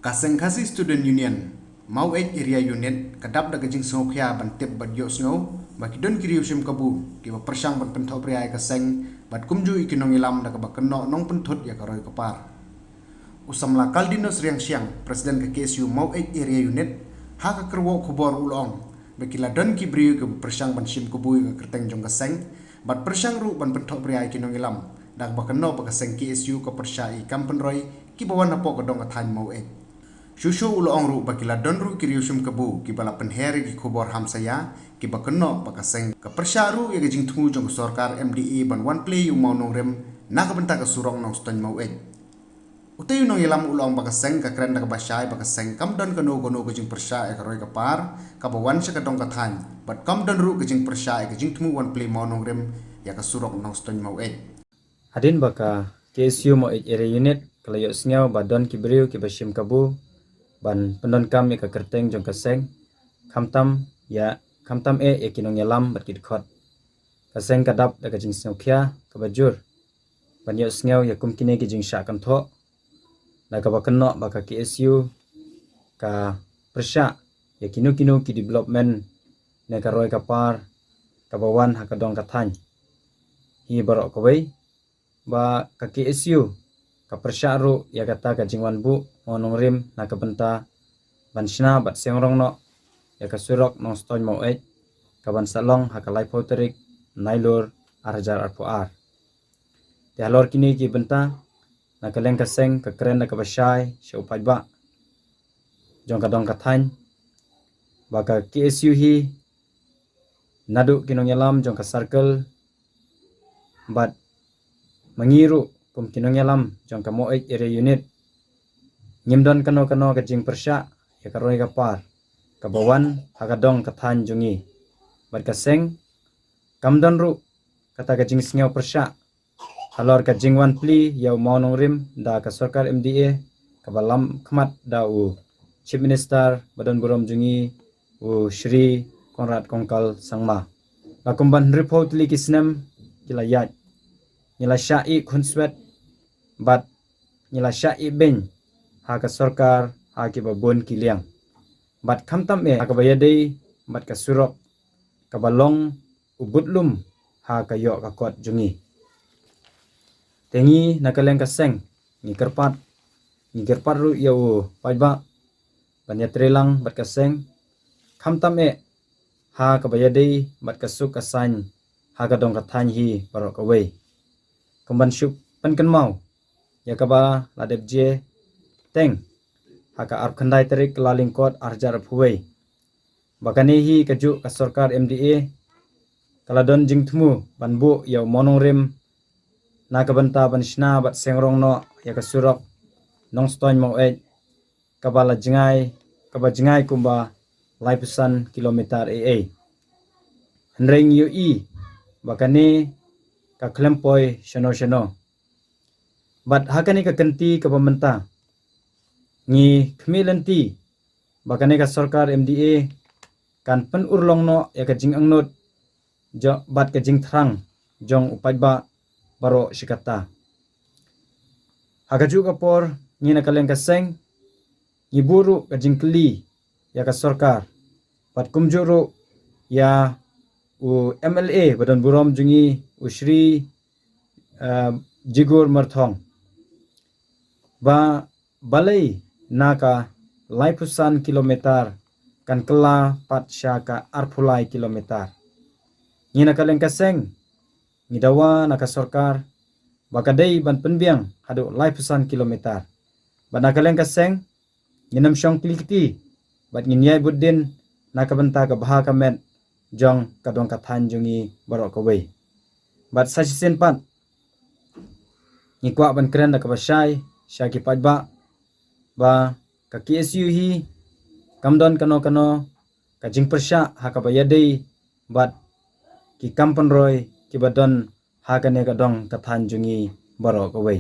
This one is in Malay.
Kasengkasi Student Union mau area unit kadap da gajing sokya ban tip bad yo snow makidon kiriusim kabu ki ba persang ban penthop riai kaseng bat kumju ikinong ilam da ka bakno nong penthut ya karoi kapar usamla kaldinos riang siang presiden ke KSU mau area unit ha ka kerwo khobor ulong bekila don ki briu ke persang ban sim kabu ka kerteng jong kaseng bat persang ru ban penthop riai kinong ilam da bakno ba kaseng KSU ka persai kampen roi ki bawan apo ka dong ka than mau Shushu ulong ru bakila donru kiriusum kebu kibala penheri ki khobor hamsaya ki bakeno bakaseng ka persyaru ya gajing tungu jong sorkar MDE ban one play yu mau nong rem na ka benta ka surong nong ston mau utayu nong ilam ulong bakaseng ka kren da ka basyai bakaseng kam don kano kono gajing persya ka roi ka par ka bawan sa ka dong ka than bat kam don ru gajing persya gajing tungu one play mau nong rem ya ka surong nong ston mau Hadin baka KSU mo area unit kalayo sngaw badon kibriu ki bashim kabu ban pendon kam ka kerteng jong kaseng kamtam kinong yalam bat kit khot kaseng kadap da kajing snokya ka bajur ban yo sngaw ya kum kine ki jing sha kan tho da ka bakenno baka KSU ka persya ya kinu ki development ne ka roi ka par ka bawan ha ka dong ka thany hi barok ko wei ba ka KSU ka persya ru ya kata ka jingwan bu monong rim na ka benta ban sina bat sengrong no ya ka surok nong stoy mo ka ban salong ha ka lai potrik nailur arjar arpo ar te halor kini ki benta na ka leng ka seng ka kren na ka basyai se upai ba jong ka dong ka than ba ka KSU hi nadu kinong yalam jong ka circle bat mangiru kum kinong yalam jong ka mo area unit nyimdon kano ka jing persya ya ka roi ka par ka bawan hagadong ka than jungi bat ka seng kamdon ru kata ka jing sngaw persya halor ka jing wan pli yaw maunong rim da ka sarkar MDA ka balam khmat da u chief minister badon burom jungi u Shri Konrad Kongkal Sangma bakumban report li kisnem kilayat nila syai khunswet bat nila syai ben ha ka sarkar ha ki babon kiliang bat khamtam ha ka bayadei bat ka surok ka balong ubutlum ha ka yo ka kot jungi tengi nakaleng ka seng ni kerpat ru ya u paiba banya trelang bat ka seng khamtam ha ka bayadei bat ka suk ka san ha ka dong ka than hi barok ka wei kumban syuk penken mau ya ka ba ladep je teng haka arp khandai tarik laling kot arjar phuwei bakane hi kaju ka sarkar MDA kaladon jingthmu banbu yaw monong rem na ka banta ban sna bat sengrong no ya ka surok nong stoin mo kabala jingai kumba laipusan kilometer henreng yu bakane ka klempoi shano bat hakani ka kenti ka pementa ngi khmilanti bakane ka sarkar MDA kan pen urlong no ya ka jing angnot jo bat ka jing thrang jong upai ba baro sikata hakaju ka por ngi na kaleng ka seng ngi buru ka jing kli ya ka sarkar bat kumjuru ya u MLA badan burom jungi u Shri Jigur Marthong ba balai naka laipusan kilometer kan kela pat syaka arpulai kilometer ngina kaleng kaseng ngidawa naka sarkar bakadei ban penbiang hadu laipusan kilometer ban kaleng kaseng nginam syong klikti bat nginyai buddin naka benta ka baha kamet jong kadong kathan jungi barok kawei bat sasisen pat ngikwa ban kren naka basyai syaki pajba ba ka KSU hi kamdon kano ka jing persya ha ka bayadei bat ki kampan roi ki badon ha ka ne ka dong ka than jungi barok away